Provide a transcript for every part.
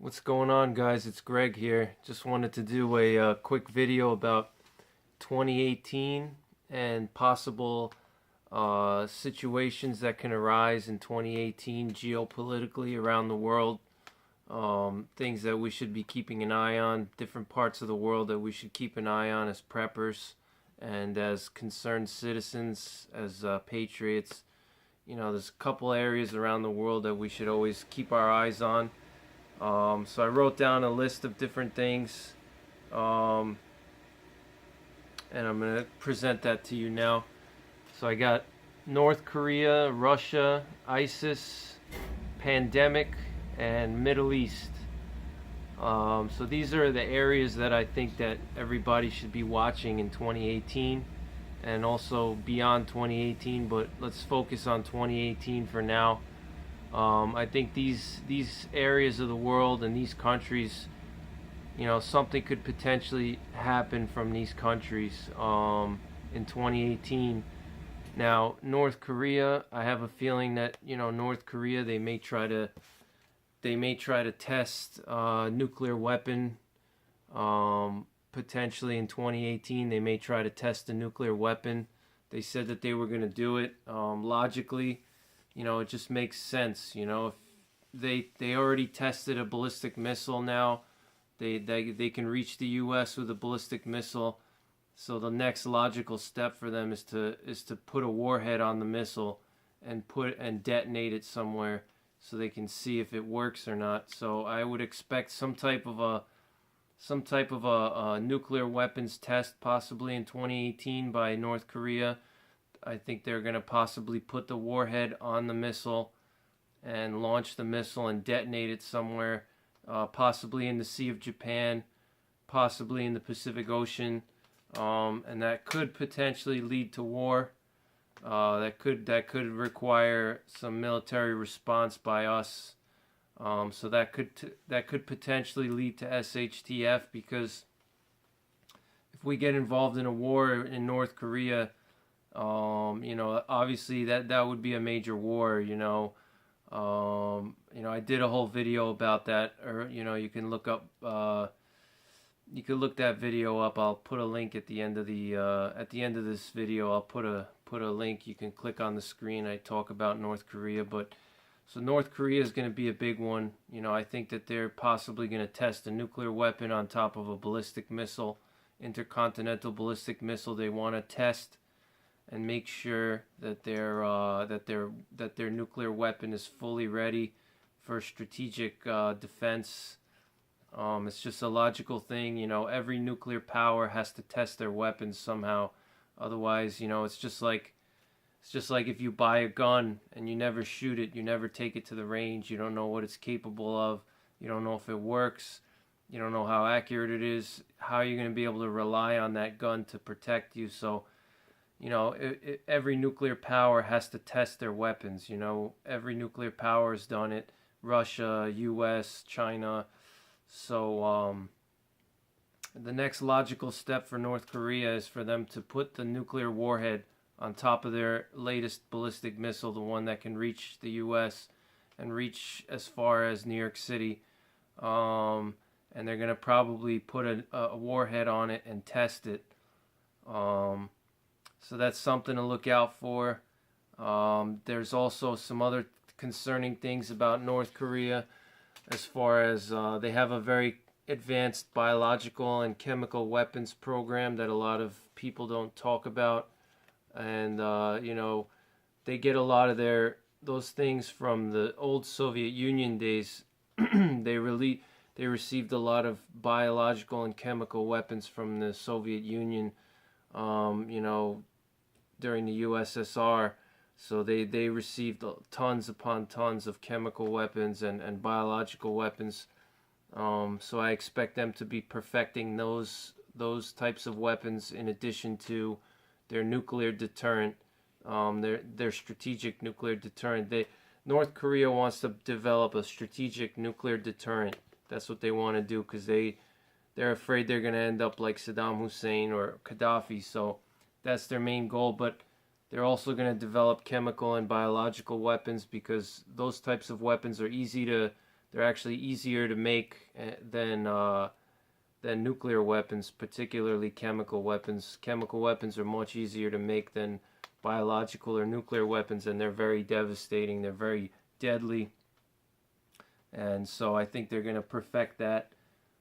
What's going on, guys? It's Greg here. Just wanted to do a quick video about 2018 and possible situations that can arise in 2018 geopolitically around the world. Things that we should be keeping an eye on, different parts of the world that we should keep an eye on as preppers and as concerned citizens, as patriots. There's a couple areas around the world that we should always keep our eyes on. So I wrote down a list of different things, and I'm going to present that to you now. So I got North Korea, Russia, ISIS, pandemic, and Middle East. So these are the areas that I think that everybody should be watching in 2018 and also beyond 2018, but let's focus on 2018 for now. I think these areas of the world and these countries, something could potentially happen from these countries in 2018. Now, North Korea, I have a feeling that North Korea, they may try to test nuclear weapon. Potentially in 2018, they may try to test a nuclear weapon. They said that they were going to do it. Logically, it just makes sense. If they already tested a ballistic missile now, they can reach the U.S. with a ballistic missile. So the next logical step for them is to put a warhead on the missile and detonate it somewhere so they can see if it works or not. So I would expect some type of a nuclear weapons test possibly in 2018 by North Korea. I think they're going to possibly put the warhead on the missile and launch the missile and detonate it somewhere, possibly in the Sea of Japan, possibly in the Pacific Ocean, and that could potentially lead to war. That could require some military response by us. So that could potentially lead to SHTF, because if we get involved in a war in North Korea, obviously that would be a major war. I did a whole video about that, or you can look up. You can look that video up. I'll put a link at the end of this video. I'll put a link. You can click on the screen. I talk about North Korea, but so North Korea is going to be a big one. I think that they're possibly going to test a nuclear weapon on top of a ballistic missile, intercontinental ballistic missile. They want to test and make sure that their nuclear weapon is fully ready for strategic defense. It's just a logical thing. Every nuclear power has to test their weapons somehow. Otherwise, it's just like if you buy a gun and you never shoot it, you never take it to the range. You don't know what it's capable of. You don't know if it works. You don't know how accurate it is. How are you going to be able to rely on that gun to protect you? So, every nuclear power has to test their weapons. Every nuclear power has done it. Russia, U.S., China. So the next logical step for North Korea is for them to put the nuclear warhead on top of their latest ballistic missile, the one that can reach the U.S. and reach as far as New York City. And they're going to probably put a warhead on it and test it. So that's something to look out for. There's also some other concerning things about North Korea, as far as they have a very advanced biological and chemical weapons program that a lot of people don't talk about. And they get a lot of those things from the old Soviet Union days. They received a lot of biological and chemical weapons from the Soviet Union, during the USSR. So they received tons upon tons of chemical weapons and biological weapons. So I expect them to be perfecting those types of weapons in addition to their nuclear deterrent, their strategic nuclear deterrent. North Korea wants to develop a strategic nuclear deterrent. That's what they want to do, because they're afraid they're going to end up like Saddam Hussein or Gaddafi. So that's their main goal. But they're also going to develop chemical and biological weapons, because those types of weapons are easy to they're actually easier to make than nuclear weapons, particularly chemical weapons. Chemical weapons are much easier to make than biological or nuclear weapons, and they're very devastating. They're very deadly, and so I think they're going to perfect that.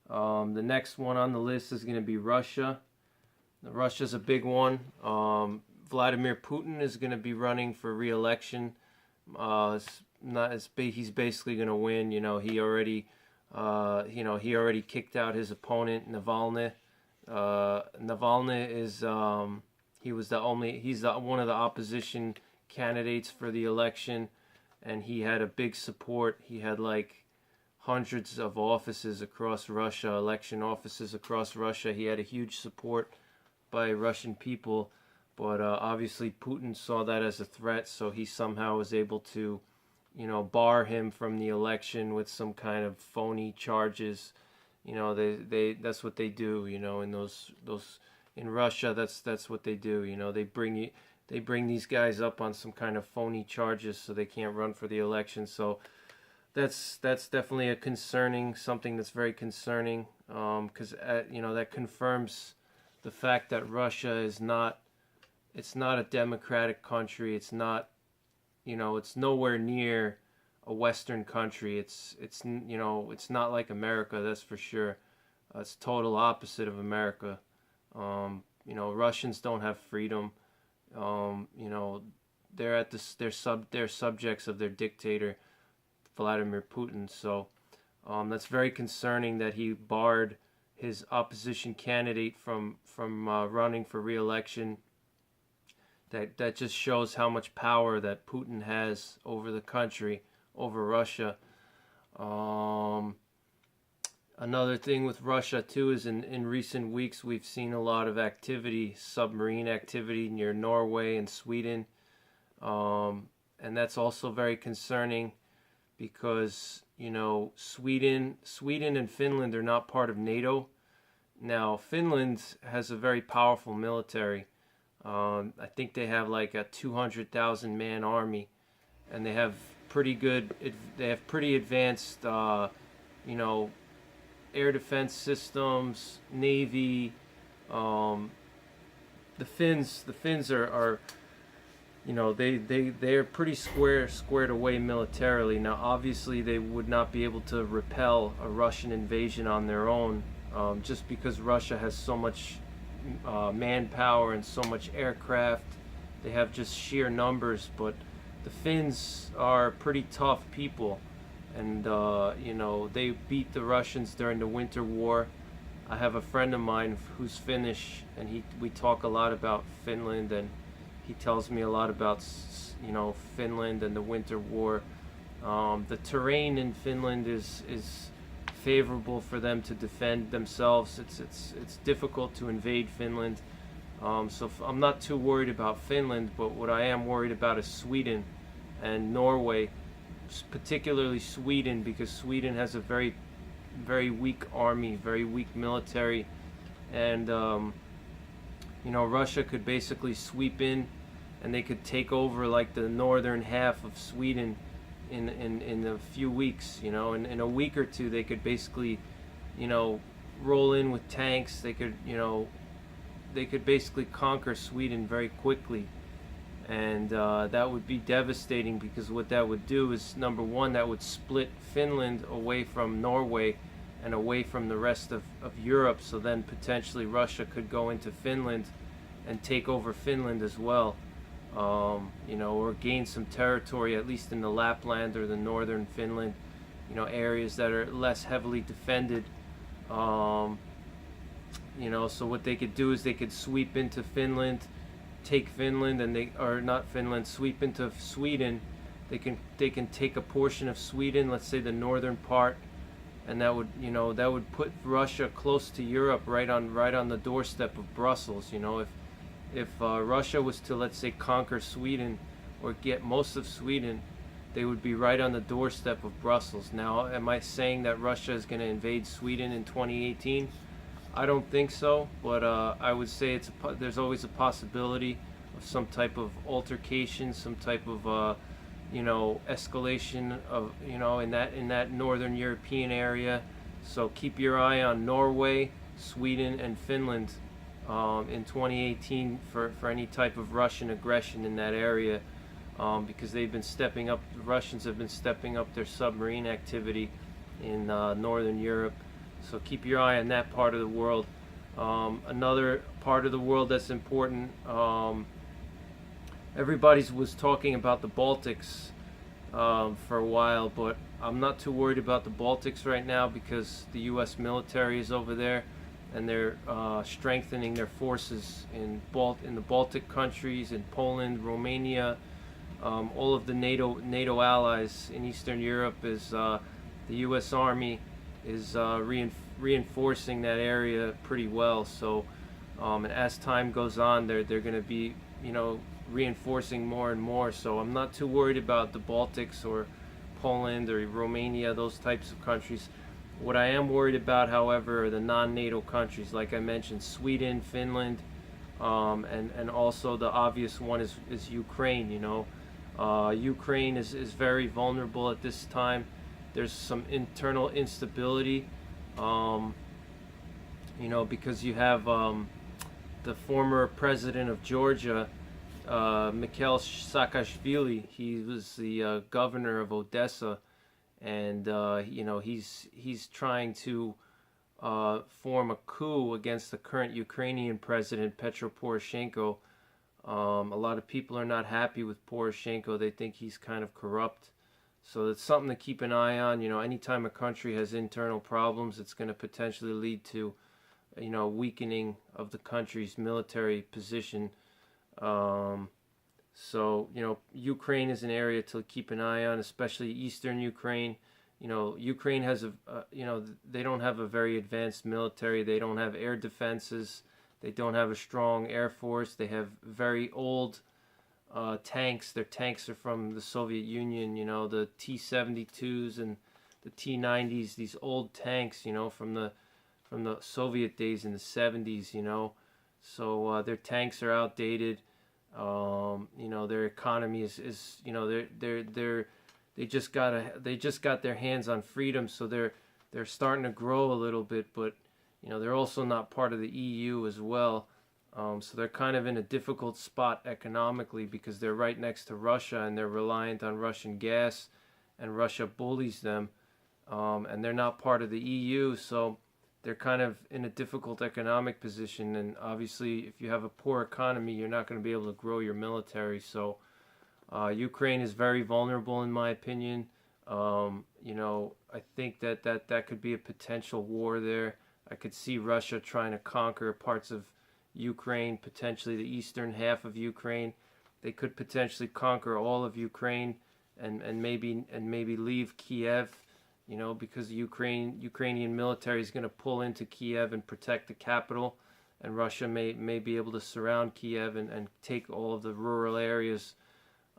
The next one on the list is going to be Russia. Russia's a big one. Vladimir Putin is going to be running for re-election. He's basically going to win. He already kicked out his opponent Navalny. Navalny is he's one of the opposition candidates for the election, and he had a big support. He had like hundreds of offices across Russia, election offices across Russia. He had a huge support by Russian people, but obviously Putin saw that as a threat, so he somehow was able to bar him from the election with some kind of phony charges. That's what they do. In those in Russia, that's what they do. They bring these guys up on some kind of phony charges so they can't run for the election. So that's definitely something that's very concerning, because that confirms the fact that Russia is not a democratic country. It's not. It's nowhere near a Western country. It's not like America, that's for sure. It's total opposite of America. Russians don't have freedom. They're subjects of their dictator, Vladimir Putin. So that's very concerning that he barred his opposition candidate from running for re-election. That just shows how much power that Putin has over the country, over Russia. Another thing with Russia too is in recent weeks we've seen a lot of activity, submarine activity near Norway and Sweden, and that's also very concerning because Sweden and Finland are not part of NATO. Now Finland has a very powerful military. I think they have like a 200,000 man army, and they have pretty advanced, air defense systems, navy. The Finns are they're pretty squared away militarily. Now, obviously, they would not be able to repel a Russian invasion on their own, just because Russia has so much manpower and so much aircraft. They have just sheer numbers, but the Finns are pretty tough people, and they beat the Russians during the Winter War. I have a friend of mine who's Finnish, and we talk a lot about Finland, and he tells me a lot about Finland and the Winter War. The terrain in Finland is favorable for them to defend themselves. It's difficult to invade Finland, so I'm not too worried about Finland. But what I am worried about is Sweden and Norway, particularly Sweden, because Sweden has a very, very weak army, very weak military, and Russia could basically sweep in, and they could take over like the northern half of Sweden in a few weeks. In a week or two they could basically roll in with tanks. They could basically conquer Sweden very quickly, and that would be devastating, because what that would do is, number one, that would split Finland away from Norway and away from the rest of Europe. So then potentially Russia could go into Finland and take over Finland as well, or gain some territory, at least in the Lapland or the northern Finland, areas that are less heavily defended. So what they could do is they could sweep into Finland, take Finland, and sweep into Sweden. They can take a portion of Sweden, let's say the northern part, and that would put Russia close to Europe, right on the doorstep of Brussels. If Russia was to, let's say, conquer Sweden or get most of Sweden, they would be right on the doorstep of Brussels. Now, am I saying that Russia is going to invade Sweden in 2018? I don't think so, but I would say there's always a possibility of some type of altercation, some type of escalation of, in that northern European area. So keep your eye on Norway, Sweden, and Finland in 2018 for any type of Russian aggression in that area, because they've been stepping up. The Russians have been stepping up their submarine activity in northern Europe. So keep your eye on that part of the world. Another part of the world that's important. Everybody was talking about the Baltics for a while, but I'm not too worried about the Baltics right now because the U.S. military is over there, and they're strengthening their forces in the Baltic countries, in Poland, Romania, all of the NATO allies in Eastern Europe. Is the U.S. Army is reinforcing that area pretty well. So, and as time goes on, they're going to be reinforcing more and more. So I'm not too worried about the Baltics or Poland or Romania, those types of countries. What I am worried about, however, are the non-NATO countries, like I mentioned, Sweden, Finland, and also the obvious one is Ukraine. Ukraine is very vulnerable at this time. There's some internal instability, because you have the former president of Georgia, Mikhail Saakashvili. He was the governor of Odessa, and he's trying to form a coup against the current Ukrainian president, Petro Poroshenko. A lot of people are not happy with Poroshenko. They think he's kind of corrupt. So it's something to keep an eye on. Anytime a country has internal problems, it's going to potentially lead to, weakening of the country's military position. So, Ukraine is an area to keep an eye on, especially Eastern Ukraine. Ukraine has they don't have a very advanced military. They don't have air defenses. They don't have a strong air force. They have very old tanks. Their tanks are from the Soviet Union, the T-72s and the T-90s, these old tanks, from the Soviet days in the 70s, So their tanks are outdated. Their economy is they just got their hands on freedom, so they're starting to grow a little bit, but they're also not part of the EU as well. So they're kind of in a difficult spot economically because they're right next to Russia and they're reliant on Russian gas, and Russia bullies them, and they're not part of the EU, so they're kind of in a difficult economic position. And obviously, if you have a poor economy, you're not going to be able to grow your military. So Ukraine is very vulnerable, in my opinion. I think that could be a potential war there. I could see Russia trying to conquer parts of Ukraine, potentially the eastern half of Ukraine. They could potentially conquer all of Ukraine and maybe leave Kiev, because the Ukrainian military is going to pull into Kiev and protect the capital, and Russia may be able to surround Kiev and take all of the rural areas.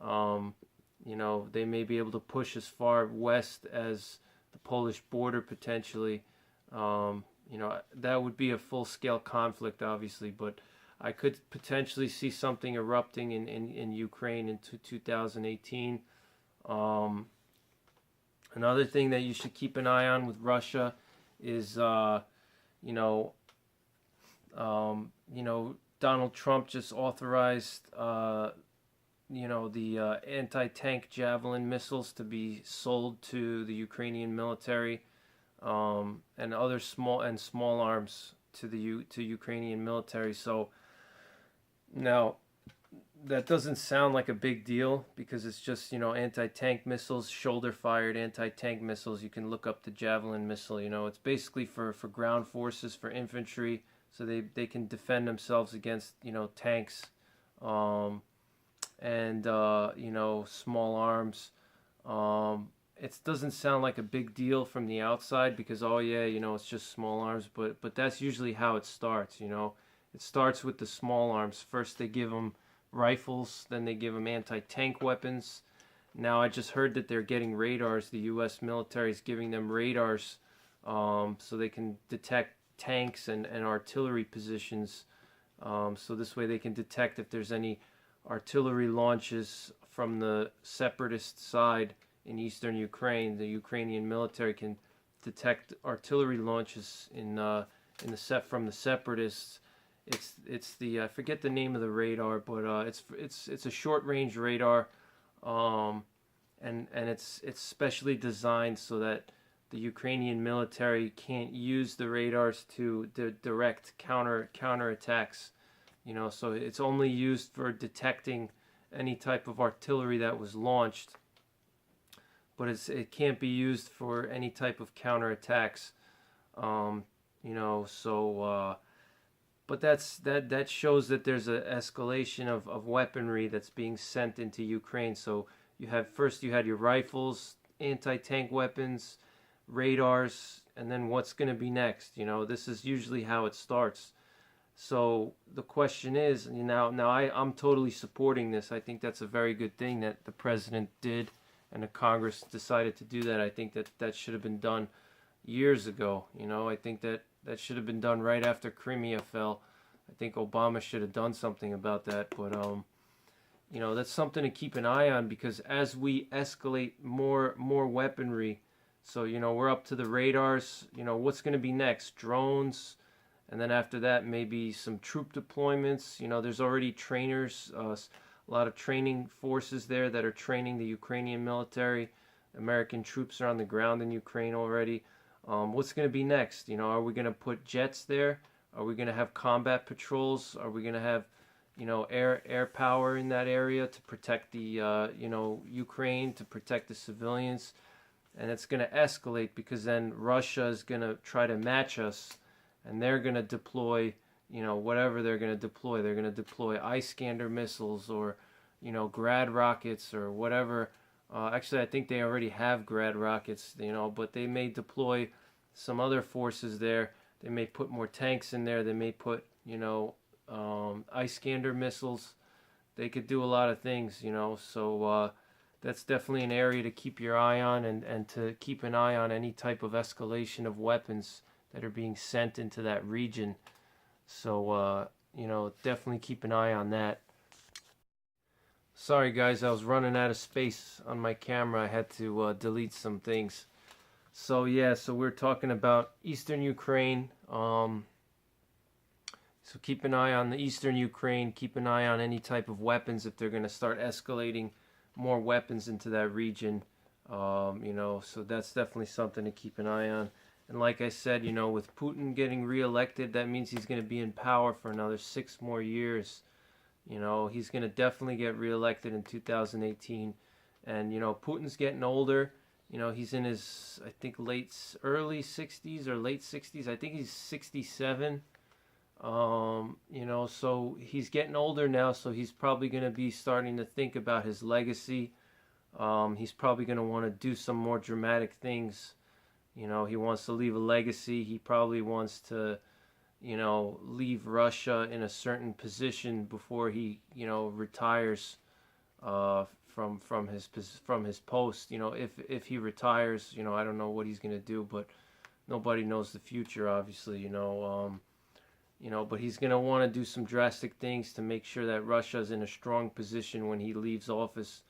They may be able to push as far west as the Polish border potentially. That would be a full-scale conflict, obviously, but I could potentially see something erupting in Ukraine into 2018. Another thing that you should keep an eye on with Russia is, Donald Trump just authorized, the anti-tank Javelin missiles to be sold to the Ukrainian military, and other small arms to Ukrainian military. So now, that doesn't sound like a big deal because it's just, anti-tank missiles, shoulder-fired anti-tank missiles. You can look up the Javelin missile. It's basically for ground forces, for infantry, so they can defend themselves against, tanks, and small arms. It doesn't sound like a big deal from the outside because, it's just small arms, but that's usually how it starts. It starts with the small arms. First they give them rifles, then they give them anti-tank weapons. Now I just heard that they're getting radars. The U.S. military is giving them radars, so they can detect tanks and artillery positions. So this way they can detect if there's any artillery launches from the separatist side in eastern Ukraine. The Ukrainian military can detect artillery launches from the separatists. It's the I forget the name of the radar, but it's a short range radar, and it's specially designed so that the Ukrainian military can't use the radars to direct counterattacks. So it's only used for detecting any type of artillery that was launched, but it can't be used for any type of counterattacks. But that shows that there's an escalation of weaponry that's being sent into Ukraine. So you had your rifles, anti-tank weapons, radars, and then what's going to be next? This is usually how it starts. So the question is, I'm totally supporting this. I think that's a very good thing that the president did and the Congress decided to do that. I think that should have been done years ago. I think that should have been done right after Crimea fell. I think Obama should have done something about that. But that's something to keep an eye on, because as we escalate more weaponry, so we're up to the radars. What's going to be next? Drones, and then after that maybe some troop deployments. There's already trainers, a lot of training forces there that are training the Ukrainian military. American troops are on the ground in Ukraine already. What's going to be next? Are we going to put jets there? Are we going to have combat patrols? Are we going to have, air power in that area to protect the, Ukraine, to protect the civilians? And it's going to escalate, because then Russia is going to try to match us, and they're going to deploy, whatever they're going to deploy. They're going to deploy Iskander missiles, or, Grad rockets, or whatever. Actually, I think they already have Grad rockets, but they may deploy some other forces there. They may put more tanks in there. They may put, Iskander missiles. They could do a lot of things, so that's definitely an area to keep your eye on, and to keep an eye on any type of escalation of weapons that are being sent into that region. So, definitely keep an eye on that. Sorry guys, I was running out of space on my camera. I had to delete some things. So yeah, so we're talking about eastern Ukraine. So keep an eye on the eastern Ukraine. Keep an eye on any type of weapons if they're going to start escalating more weapons into that region. So that's definitely something to keep an eye on. And like I said, with Putin getting reelected, that means he's going to be in power for another 6 more years. He's going to definitely get reelected in 2018. And, Putin's getting older. He's in his, I think, early 60s or late 60s. I think he's 67. So he's getting older now, so he's probably going to be starting to think about his legacy. He's probably going to want to do some more dramatic things. He wants to leave a legacy. He probably wants to, leave Russia in a certain position before he, retires from his post. If he retires, I don't know what he's going to do, but nobody knows the future, obviously, but he's going to want to do some drastic things to make sure that Russia's in a strong position when he leaves office.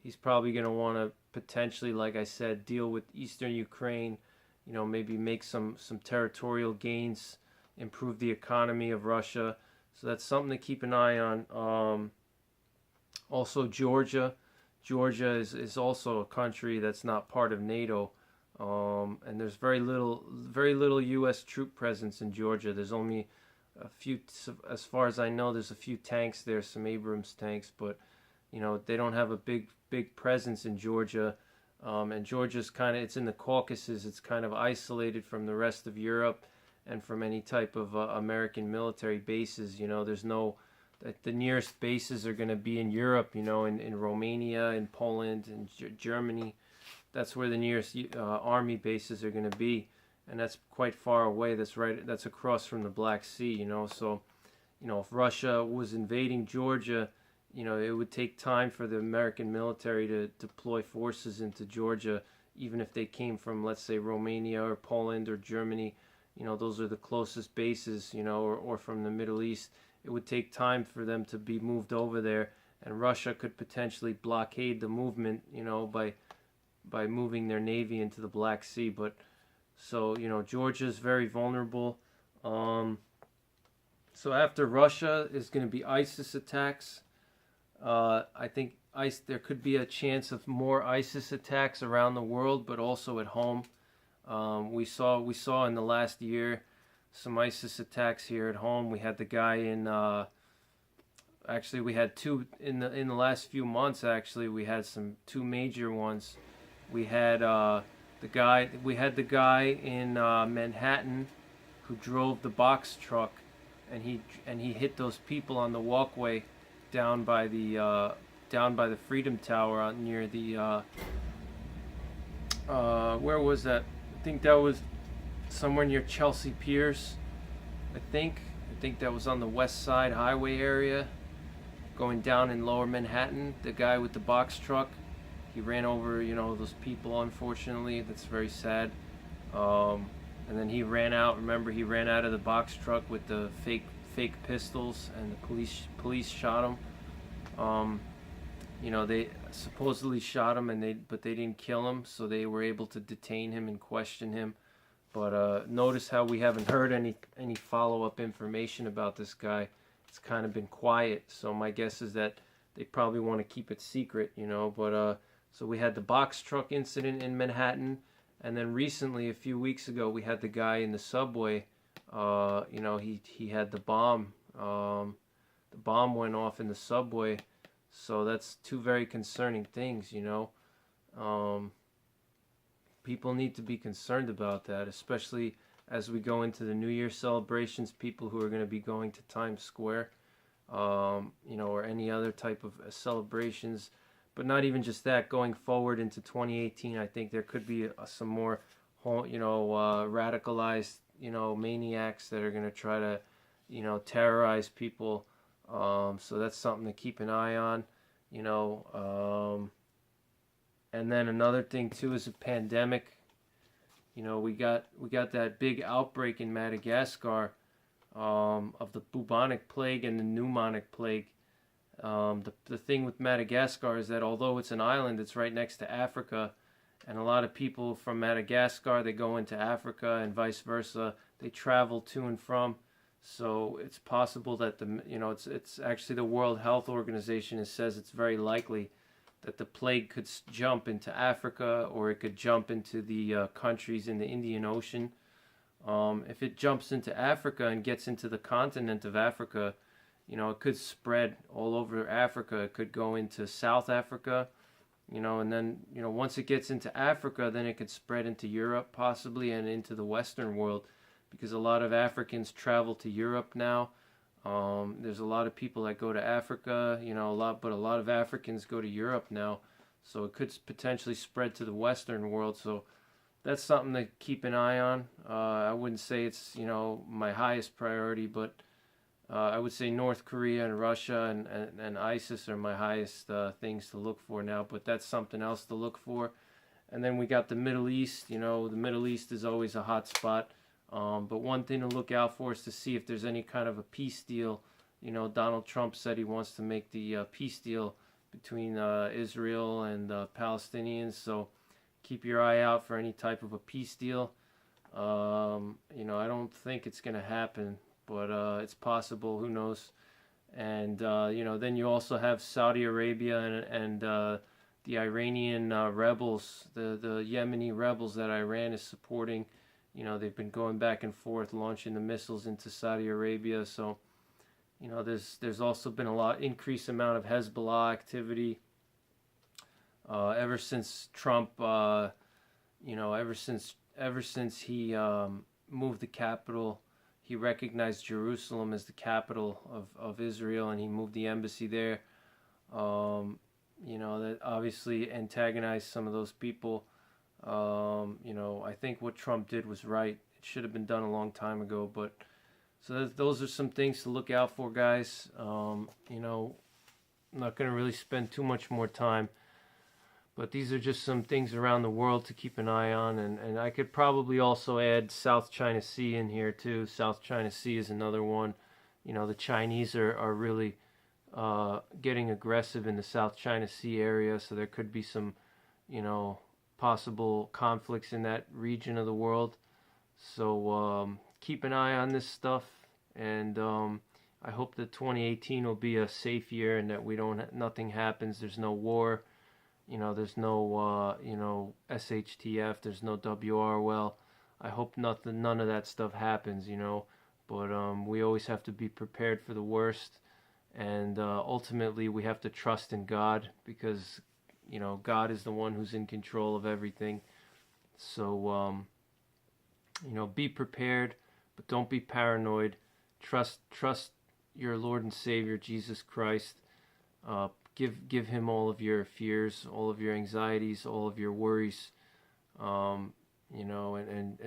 He's probably going to want to potentially, like I said, deal with eastern Ukraine, maybe make some territorial gains, improve the economy of Russia. So that's something to keep an eye on. Also, Georgia. Georgia is also a country that's not part of NATO. And there's very little U.S. troop presence in Georgia. There's only a few, as far as I know, there's a few tanks there, some Abrams tanks, but they don't have a big presence in Georgia. And Georgia's it's in the Caucasus. It's kind of isolated from the rest of Europe and from any type of American military bases. There's no, the nearest bases are going to be in Europe, in Romania, in Poland, in Germany. That's where the nearest army bases are going to be, and that's quite far away. That's across from the Black Sea. So if Russia was invading Georgia, it would take time for the American military to deploy forces into Georgia, even if they came from, let's say, Romania or Poland or Germany. Those are the closest bases, or from the Middle East. It would take time for them to be moved over there, and Russia could potentially blockade the movement, by moving their navy into the Black Sea. But so Georgia is very vulnerable. So after Russia is going to be ISIS attacks. I think there could be a chance of more ISIS attacks around the world, but also at home. We saw in the last year some ISIS attacks here at home. We had the guy in. Actually, we had two in the last few months. Actually, we had two major ones. We had the guy in Manhattan who drove the box truck, and he hit those people on the walkway down by the Freedom Tower near the where was that? I think that was somewhere near Chelsea Piers. I think that was on the West Side Highway area, going down in Lower Manhattan. The guy with the box truck, he ran over those people. Unfortunately, that's very sad. And then he ran out. Remember, he ran out of the box truck with the fake pistols, and the police shot him. They supposedly shot him, but they didn't kill him, so they were able to detain him and question him. But notice how we haven't heard any follow-up information about this guy. It's kind of been quiet, so my guess is that they probably want to keep it secret, But so we had the box truck incident in Manhattan, and then recently, a few weeks ago, we had the guy in the subway. He had the bomb. The bomb went off in the subway. So that's two very concerning things, People need to be concerned about that, especially as we go into the New Year celebrations. People who are going to be going to Times Square, or any other type of celebrations. But not even just that. Going forward into 2018, I think there could be some more, radicalized, maniacs that are going to try to, terrorize people. So that's something to keep an eye on, and then another thing too is a pandemic. We got that big outbreak in Madagascar of the bubonic plague and the pneumonic plague. The thing with Madagascar is that although it's an island, it's right next to Africa, and a lot of people from Madagascar, they go into Africa and vice versa. They travel to and from. So it's possible that it's actually the World Health Organization says it's very likely that the plague could jump into Africa, or it could jump into the countries in the Indian Ocean. If it jumps into Africa and gets into the continent of Africa, it could spread all over Africa. It could go into South Africa, and then once it gets into Africa, then it could spread into Europe possibly, and into the Western world. Because a lot of Africans travel to Europe now. There's a lot of people that go to Africa, but a lot of Africans go to Europe now. So it could potentially spread to the Western world. So that's something to keep an eye on. I wouldn't say it's, my highest priority, but I would say North Korea and Russia and ISIS are my highest things to look for now. But that's something else to look for. And then we got the Middle East. The Middle East is always a hot spot. But one thing to look out for is to see if there's any kind of a peace deal. Donald Trump said he wants to make the peace deal between Israel and Palestinians. So keep your eye out for any type of a peace deal. I don't think it's going to happen, but it's possible. Who knows? And, then you also have Saudi Arabia and the Iranian rebels, the Yemeni rebels that Iran is supporting. They've been going back and forth, launching the missiles into Saudi Arabia. So, there's also been increased amount of Hezbollah activity ever since Trump, ever since he moved the capital. He recognized Jerusalem as the capital of Israel, and he moved the embassy there. That obviously antagonized some of those people. I think what Trump did was right. It should have been done a long time ago, but so those are some things to look out for, guys. I'm not going to really spend too much more time, but these are just some things around the world to keep an eye on, and I could probably also add South China Sea in here too. South China Sea is another one. The Chinese are really getting aggressive in the South China Sea area, so there could be some, possible conflicts in that region of the world. So keep an eye on this stuff, and I hope that 2018 will be a safe year and that nothing happens. There's no war, there's no SHTF, there's no WR. I hope none of that stuff happens, but we always have to be prepared for the worst, and ultimately we have to trust in God, because God is the one who's in control of everything. So be prepared, but don't be paranoid. Trust your Lord and Savior Jesus Christ. Give him all of your fears, all of your anxieties, all of your worries. And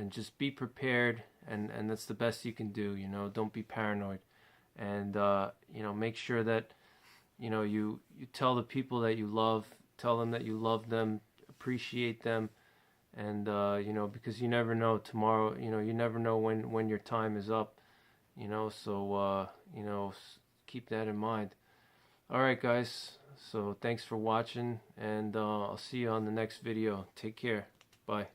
just be prepared, and that's the best you can do. Don't be paranoid, and make sure that you tell the people that you love, tell them that you love them, appreciate them, and because you never know tomorrow. You never know when your time is up. So keep that in mind. All right, guys. So thanks for watching, and I'll see you on the next video. Take care. Bye.